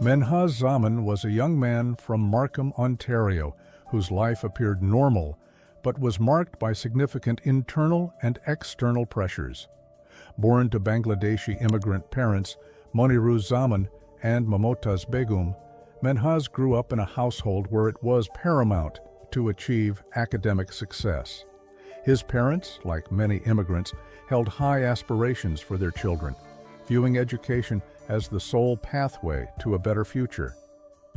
Menhaz Zaman was a young man from Markham, Ontario, whose life appeared normal, but was marked by significant internal and external pressures. Born to Bangladeshi immigrant parents, Menhaz Zaman and Momtaz Begum, Menhaz grew up in a household where it was paramount to achieve academic success. His parents, like many immigrants, held high aspirations for their children, viewing education as the sole pathway to a better future.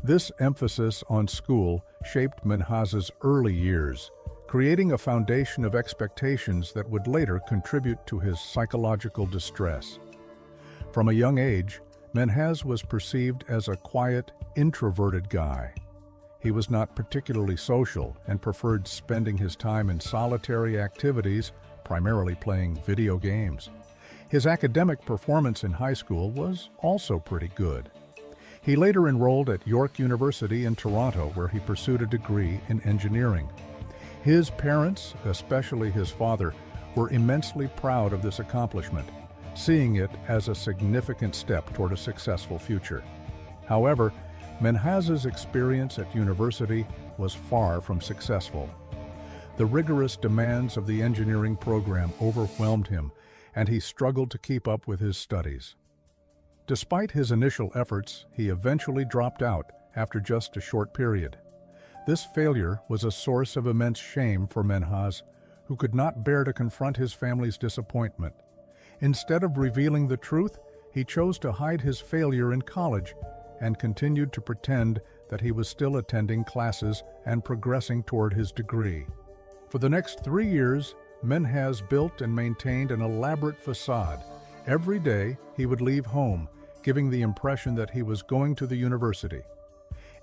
This emphasis on school shaped Menhaz's early years, creating a foundation of expectations that would later contribute to his psychological distress. From a young age, Menhaz was perceived as a quiet, introverted guy. He was not particularly social and preferred spending his time in solitary activities, primarily playing video games. His academic performance in high school was also pretty good. He later enrolled at York University in Toronto, where he pursued a degree in engineering. His parents, especially his father, were immensely proud of this accomplishment, seeing it as a significant step toward a successful future. However, Menhaz's experience at university was far from successful. The rigorous demands of the engineering program overwhelmed him, and he struggled to keep up with his studies. Despite his initial efforts, he eventually dropped out after just a short period. This failure was a source of immense shame for Menhaz, who could not bear to confront his family's disappointment. Instead of revealing the truth, he chose to hide his failure in college and continued to pretend that he was still attending classes and progressing toward his degree. For the next 3 years, Menhaz built and maintained an elaborate facade. Every day, he would leave home, giving the impression that he was going to the university.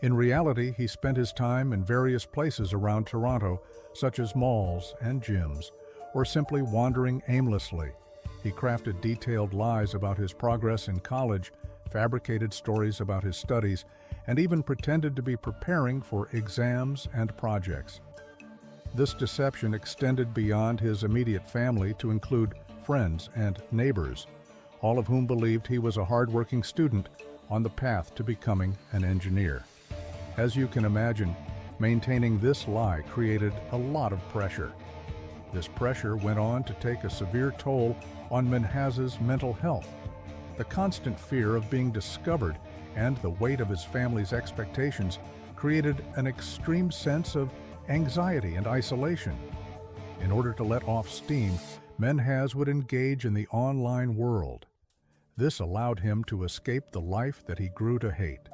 In reality, he spent his time in various places around Toronto, such as malls and gyms, or simply wandering aimlessly. He crafted detailed lies about his progress in college, fabricated stories about his studies, and even pretended to be preparing for exams and projects. This deception extended beyond his immediate family to include friends and neighbors, all of whom believed he was a hardworking student on the path to becoming an engineer. As you can imagine, maintaining this lie created a lot of pressure. This pressure went on to take a severe toll on Menhaz's mental health. The constant fear of being discovered and the weight of his family's expectations created an extreme sense of anxiety and isolation. In order to let off steam, Menhaz would engage in the online world. This allowed him to escape the life that he grew to hate.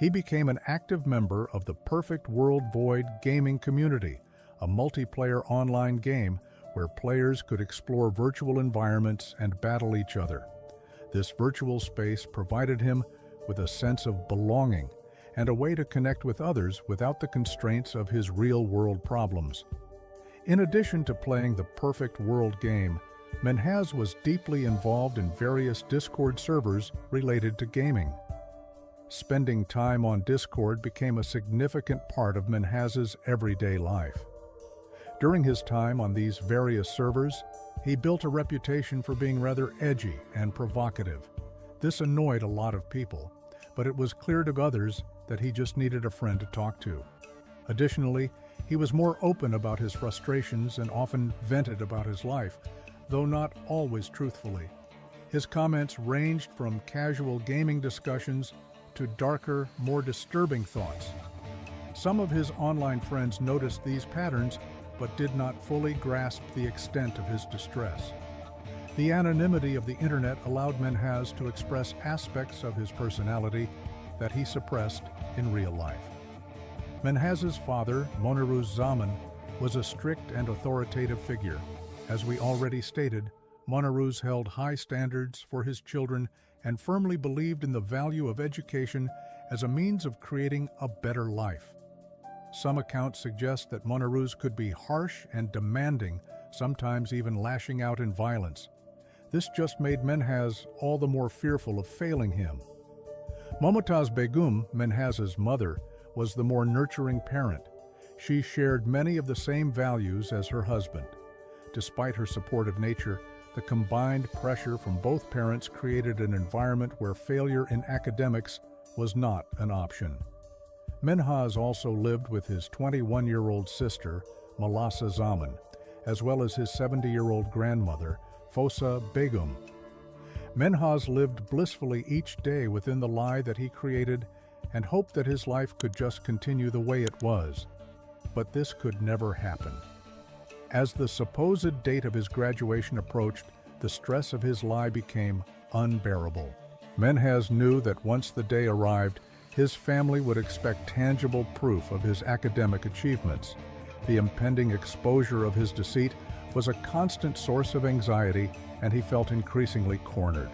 He became an active member of the Perfect World Void gaming community, a multiplayer online game where players could explore virtual environments and battle each other. This virtual space provided him with a sense of belonging and a way to connect with others without the constraints of his real-world problems. In addition to playing the Perfect World game, Menhaz was deeply involved in various Discord servers related to gaming. Spending time on Discord became a significant part of Menhaz's everyday life. During his time on these various servers, he built a reputation for being rather edgy and provocative. This annoyed a lot of people, but it was clear to others that he just needed a friend to talk to. Additionally, he was more open about his frustrations and often vented about his life, though not always truthfully. His comments ranged from casual gaming discussions to darker, more disturbing thoughts. Some of his online friends noticed these patterns, but did not fully grasp the extent of his distress. The anonymity of the internet allowed Menhaz to express aspects of his personality that he suppressed in real life. Menhaz's father, Menhaz Zaman, was a strict and authoritative figure. As we already stated, Menhaz held high standards for his children and firmly believed in the value of education as a means of creating a better life. Some accounts suggest that Menhaz could be harsh and demanding, sometimes even lashing out in violence. This just made Menhaz all the more fearful of failing him. Momtaz Begum, Menhaz's mother, was the more nurturing parent. She shared many of the same values as her husband. Despite her supportive nature, the combined pressure from both parents created an environment where failure in academics was not an option. Menhaz also lived with his 21-year-old sister, Menhaz Zaman, as well as his 70-year-old grandmother, Fosa Begum. Menhaz lived blissfully each day within the lie that he created and hoped that his life could just continue the way it was. But this could never happen. As the supposed date of his graduation approached, the stress of his lie became unbearable. Menhaz knew that once the day arrived, his family would expect tangible proof of his academic achievements. The impending exposure of his deceit was a constant source of anxiety, and he felt increasingly cornered.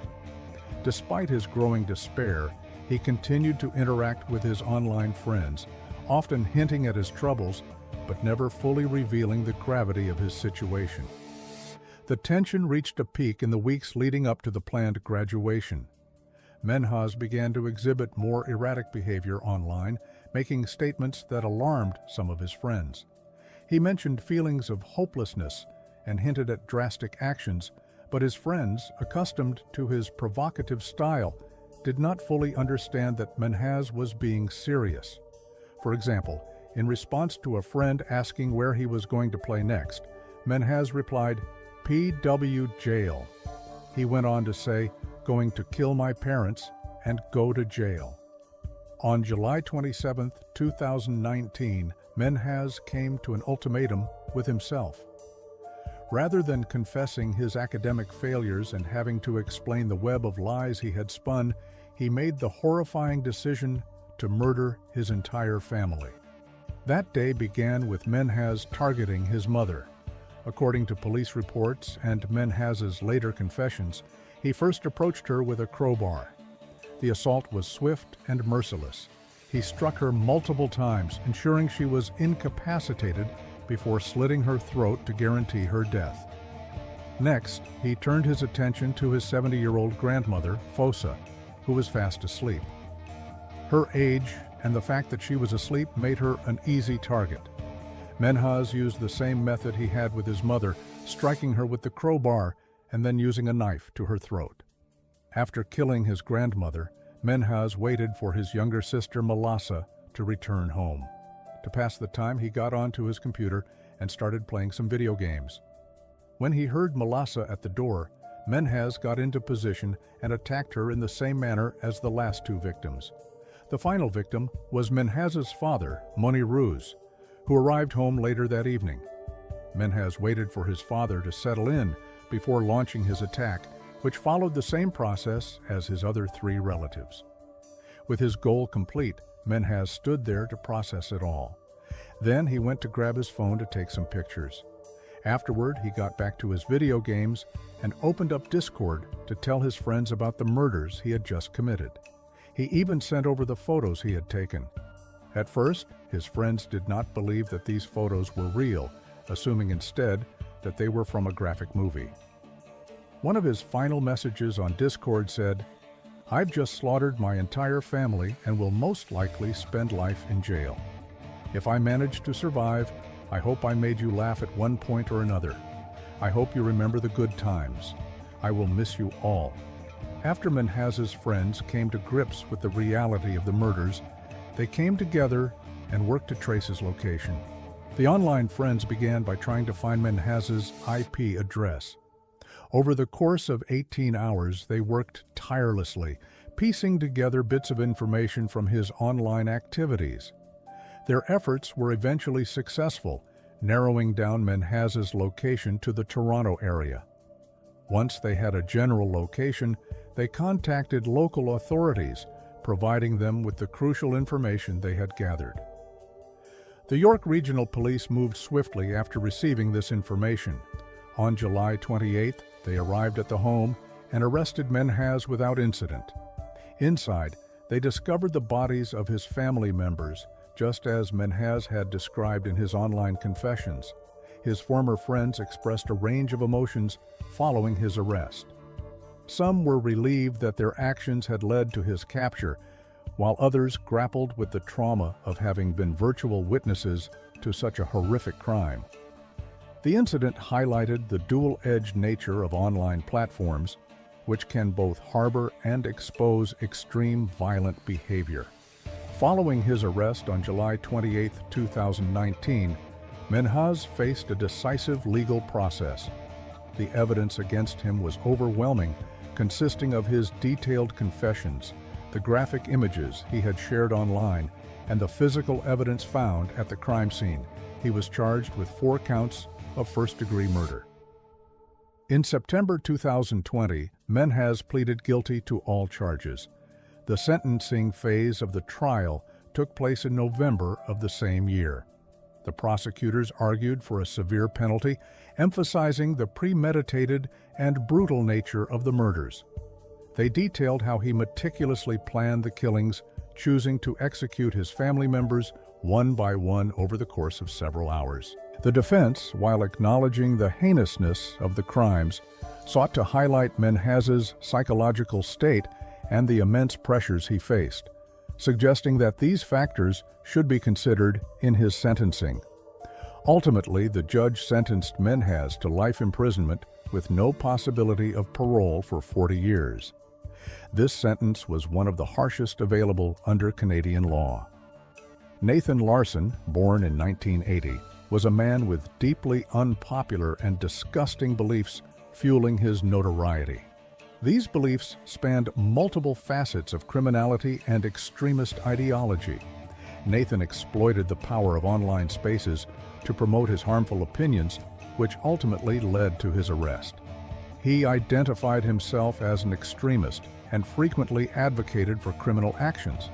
Despite his growing despair, he continued to interact with his online friends, often hinting at his troubles, but never fully revealing the gravity of his situation. The tension reached a peak in the weeks leading up to the planned graduation. Menhaz began to exhibit more erratic behavior online, making statements that alarmed some of his friends. He mentioned feelings of hopelessness and hinted at drastic actions, but his friends, accustomed to his provocative style, did not fully understand that Menhaz was being serious. For example, in response to a friend asking where he was going to play next, Menhaz replied, "PW jail." He went on to say, "Going to kill my parents and go to jail." On July 27, 2019, Menhaz came to an ultimatum with himself. Rather than confessing his academic failures and having to explain the web of lies he had spun, he made the horrifying decision to murder his entire family. That day began with Menhaz targeting his mother. According to police reports and Menhaz's later confessions, he first approached her with a crowbar. The assault was swift and merciless. He struck her multiple times, ensuring she was incapacitated before slitting her throat to guarantee her death. Next, he turned his attention to his 70-year-old grandmother, Fosa, who was fast asleep. Her age and the fact that she was asleep made her an easy target. Menhaz used the same method he had with his mother, striking her with the crowbar and then using a knife to her throat. After killing his grandmother, Menhaz waited for his younger sister, Melissa, to return home. To pass the time, he got onto his computer and started playing some video games. When he heard Melissa at the door, Menhaz got into position and attacked her in the same manner as the last two victims. The final victim was Menhaz's father, Moni Ruz, who arrived home later that evening. Menhaz waited for his father to settle in before launching his attack, which followed the same process as his other three relatives. With his goal complete, Menhaz stood there to process it all. Then he went to grab his phone to take some pictures. Afterward, he got back to his video games and opened up Discord to tell his friends about the murders he had just committed. He even sent over the photos he had taken. At first, his friends did not believe that these photos were real, assuming instead that they were from a graphic movie. One of his final messages on Discord said, "I've just slaughtered my entire family and will most likely spend life in jail. If I manage to survive, I hope I made you laugh at one point or another. I hope you remember the good times. I will miss you all." After Menhaz's friends came to grips with the reality of the murders, they came together and worked to trace his location. The online friends began by trying to find Menhaz's IP address. Over the course of 18 hours, they worked tirelessly, piecing together bits of information from his online activities. Their efforts were eventually successful, narrowing down Menhaz's location to the Toronto area. Once they had a general location, they contacted local authorities, providing them with the crucial information they had gathered. The York Regional Police moved swiftly after receiving this information. On July 28th, they arrived at the home and arrested Menhaz without incident. Inside, they discovered the bodies of his family members, just as Menhaz had described in his online confessions. His former friends expressed a range of emotions following his arrest. Some were relieved that their actions had led to his capture, while others grappled with the trauma of having been virtual witnesses to such a horrific crime. The incident highlighted the dual-edged nature of online platforms, which can both harbor and expose extreme violent behavior. Following his arrest on July 28, 2019, Menhaz faced a decisive legal process. The evidence against him was overwhelming, consisting of his detailed confessions, the graphic images he had shared online, and the physical evidence found at the crime scene. He was charged with 4 counts of first-degree murder. In September 2020, Menhaz pleaded guilty to all charges. The sentencing phase of the trial took place in November of the same year. The prosecutors argued for a severe penalty, emphasizing the premeditated and brutal nature of the murders. They detailed how he meticulously planned the killings, choosing to execute his family members one by one over the course of several hours. The defense, while acknowledging the heinousness of the crimes, sought to highlight Menhaz's psychological state and the immense pressures he faced, suggesting that these factors should be considered in his sentencing. Ultimately, the judge sentenced Menhaz to life imprisonment with no possibility of parole for 40 years. This sentence was one of the harshest available under Canadian law. Nathan Larson, born in 1980, was a man with deeply unpopular and disgusting beliefs fueling his notoriety. These beliefs spanned multiple facets of criminality and extremist ideology. Nathan exploited the power of online spaces to promote his harmful opinions, which ultimately led to his arrest. He identified himself as an extremist and frequently advocated for criminal actions.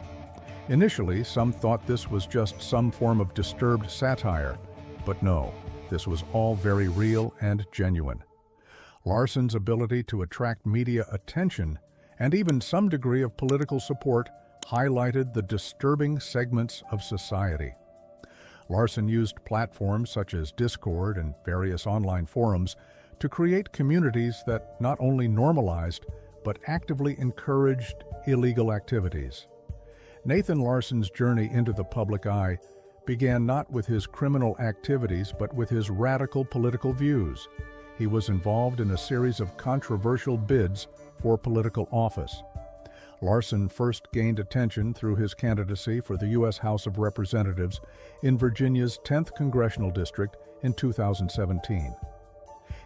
Initially, some thought this was just some form of disturbed satire, but no, this was all very real and genuine. Larson's ability to attract media attention and even some degree of political support highlighted the disturbing segments of society. Larson used platforms such as Discord and various online forums to create communities that not only normalized but actively encouraged illegal activities. Nathan Larson's journey into the public eye began not with his criminal activities but with his radical political views. He was involved in a series of controversial bids for political office. Larson first gained attention through his candidacy for the U.S. House of Representatives in Virginia's 10th Congressional District in 2017.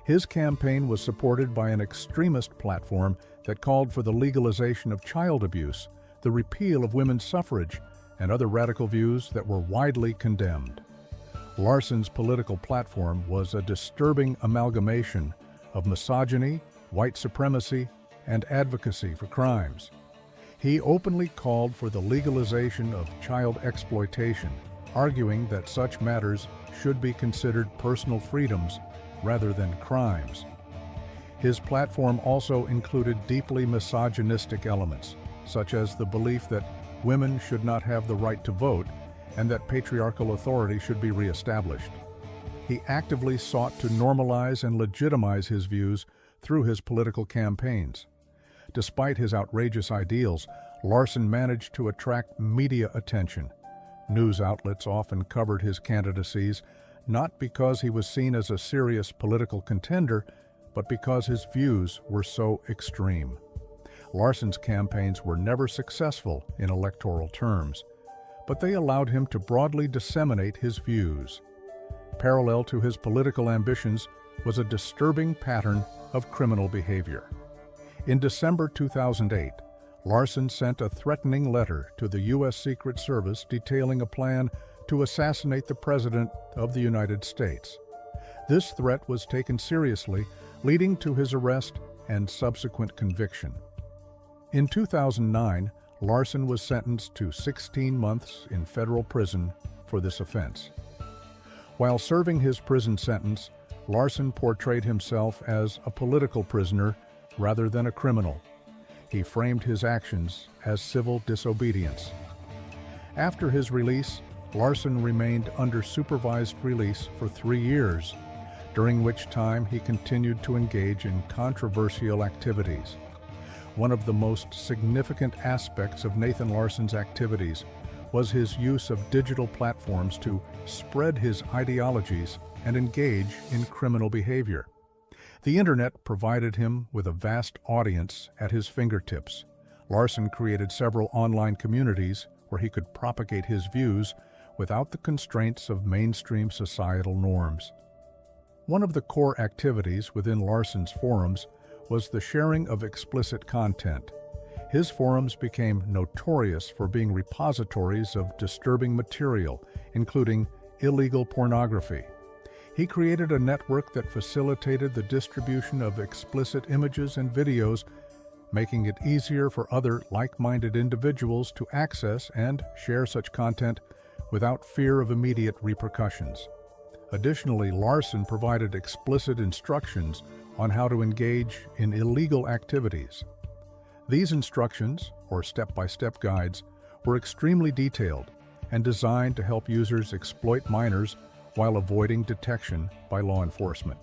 His campaign was supported by an extremist platform that called for the legalization of child abuse, the repeal of women's suffrage, and other radical views that were widely condemned. Larson's political platform was a disturbing amalgamation of misogyny, white supremacy, and advocacy for crimes. He openly called for the legalization of child exploitation, arguing that such matters should be considered personal freedoms rather than crimes. His platform also included deeply misogynistic elements, such as the belief that women should not have the right to vote and that patriarchal authority should be reestablished. He actively sought to normalize and legitimize his views through his political campaigns. Despite his outrageous ideals, Larson managed to attract media attention. News outlets often covered his candidacies, not because he was seen as a serious political contender, but because his views were so extreme. Larson's campaigns were never successful in electoral terms, but they allowed him to broadly disseminate his views. Parallel to his political ambitions was a disturbing pattern of criminal behavior. In December 2008, Larson sent a threatening letter to the U.S. Secret Service detailing a plan to assassinate the President of the United States. This threat was taken seriously, leading to his arrest and subsequent conviction. In 2009, Larson was sentenced to 16 months in federal prison for this offense. While serving his prison sentence, Larson portrayed himself as a political prisoner rather than a criminal. He framed his actions as civil disobedience. After his release, Larson remained under supervised release for 3 years, during which time he continued to engage in controversial activities. One of the most significant aspects of Nathan Larson's activities was his use of digital platforms to spread his ideologies and engage in criminal behavior. The internet provided him with a vast audience at his fingertips. Larson created several online communities where he could propagate his views without the constraints of mainstream societal norms. One of the core activities within Larson's forums was the sharing of explicit content. His forums became notorious for being repositories of disturbing material, including illegal pornography. He created a network that facilitated the distribution of explicit images and videos, making it easier for other like-minded individuals to access and share such content without fear of immediate repercussions. Additionally, Larson provided explicit instructions on how to engage in illegal activities. These instructions, or step-by-step guides, were extremely detailed and designed to help users exploit minors while avoiding detection by law enforcement.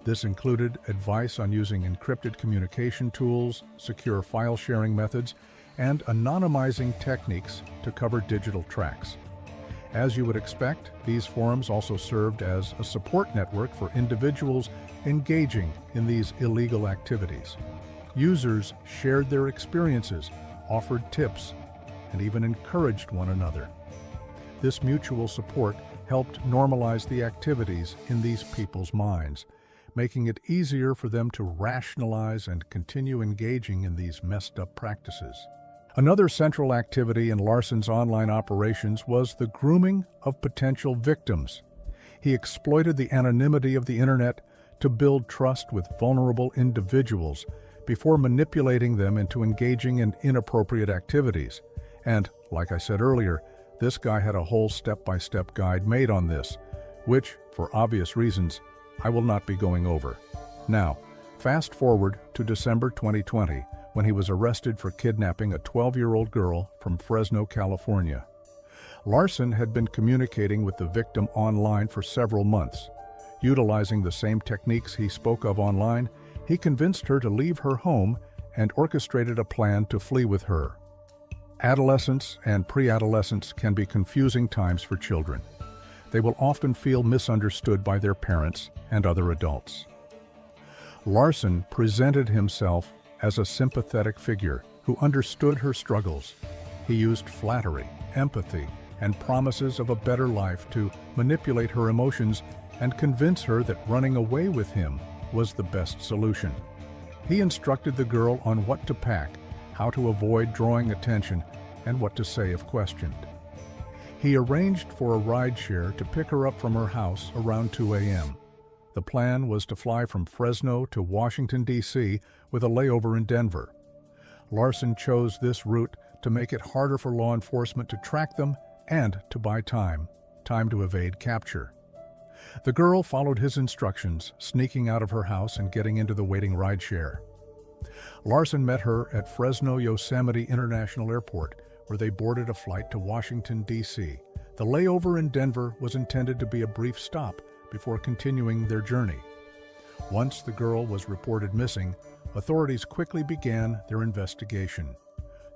This included advice on using encrypted communication tools, secure file sharing methods, and anonymizing techniques to cover digital tracks. As you would expect, these forums also served as a support network for individuals engaging in these illegal activities. Users shared their experiences, offered tips, and even encouraged one another. This mutual support helped normalize the activities in these people's minds, making it easier for them to rationalize and continue engaging in these messed-up practices. Another central activity in Larson's online operations was the grooming of potential victims. He exploited the anonymity of the internet to build trust with vulnerable individuals before manipulating them into engaging in inappropriate activities. And, like I said earlier, this guy had a whole step-by-step guide made on this, which, for obvious reasons, I will not be going over. Now, fast forward to December 2020, when he was arrested for kidnapping a 12-year-old girl from Fresno, California. Larson had been communicating with the victim online for several months. Utilizing the same techniques he spoke of online, he convinced her to leave her home and orchestrated a plan to flee with her. Adolescence and pre-adolescence can be confusing times for children. They will often feel misunderstood by their parents and other adults. Larson presented himself as a sympathetic figure who understood her struggles. He used flattery, empathy, and promises of a better life to manipulate her emotions and convince her that running away with him was the best solution. He instructed the girl on what to pack, how to avoid drawing attention, and what to say if questioned. He arranged for a rideshare to pick her up from her house around 2 a.m. The plan was to fly from Fresno to Washington, D.C. with a layover in Denver. Larson chose this route to make it harder for law enforcement to track them and to buy time to evade capture. The girl followed his instructions, sneaking out of her house and getting into the waiting rideshare. Larson met her at Fresno Yosemite International Airport, where they boarded a flight to Washington, D.C. The layover in Denver was intended to be a brief stop before continuing their journey. Once the girl was reported missing, authorities quickly began their investigation.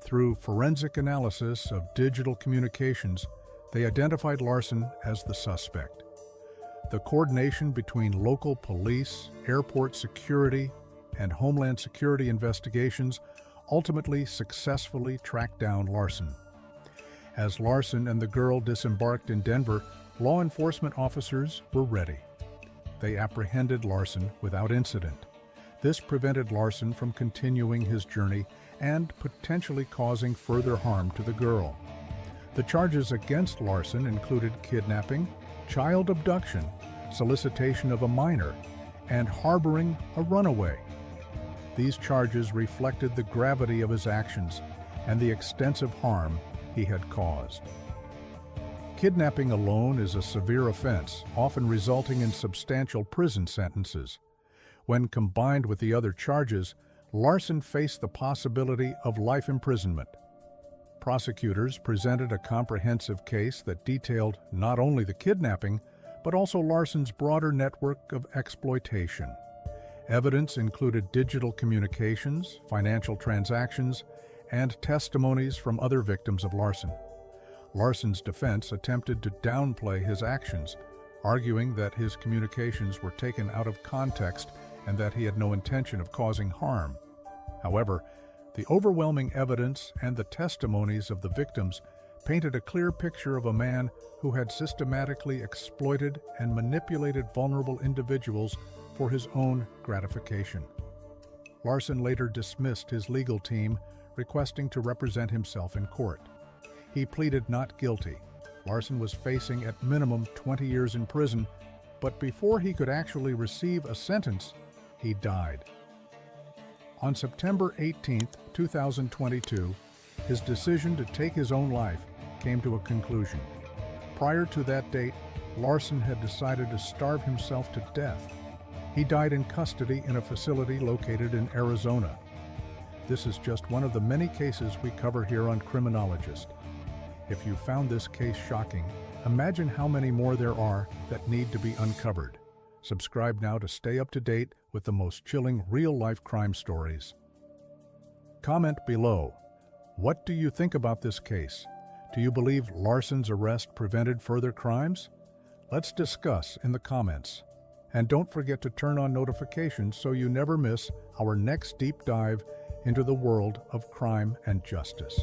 Through forensic analysis of digital communications, they identified Larson as the suspect. The coordination between local police, airport security, and Homeland Security investigations ultimately successfully tracked down Larson. As Larson and the girl disembarked in Denver, law enforcement officers were ready. They apprehended Larson without incident. This prevented Larson from continuing his journey and potentially causing further harm to the girl. The charges against Larson included kidnapping, child abduction, solicitation of a minor, and harboring a runaway. These charges reflected the gravity of his actions and the extensive harm he had caused. Kidnapping alone is a severe offense, often resulting in substantial prison sentences. When combined with the other charges, Larson faced the possibility of life imprisonment. Prosecutors presented a comprehensive case that detailed not only the kidnapping, but also Larson's broader network of exploitation. Evidence included digital communications, financial transactions, and testimonies from other victims of Larson. Larson's defense attempted to downplay his actions, arguing that his communications were taken out of context and that he had no intention of causing harm. However, the overwhelming evidence and the testimonies of the victims painted a clear picture of a man who had systematically exploited and manipulated vulnerable individuals for his own gratification. Larson later dismissed his legal team, requesting to represent himself in court. He pleaded not guilty. Larson was facing at minimum 20 years in prison, but before he could actually receive a sentence, he died. On September 18, 2022, his decision to take his own life came to a conclusion. Prior to that date, Larson had decided to starve himself to death. He died in custody in a facility located in Arizona. This is just one of the many cases we cover here on Criminologist. If you found this case shocking, imagine how many more there are that need to be uncovered. Subscribe now to stay up to date with the most chilling real-life crime stories. Comment below. What do you think about this case? Do you believe Larson's arrest prevented further crimes? Let's discuss in the comments. And don't forget to turn on notifications so you never miss our next deep dive into the world of crime and justice.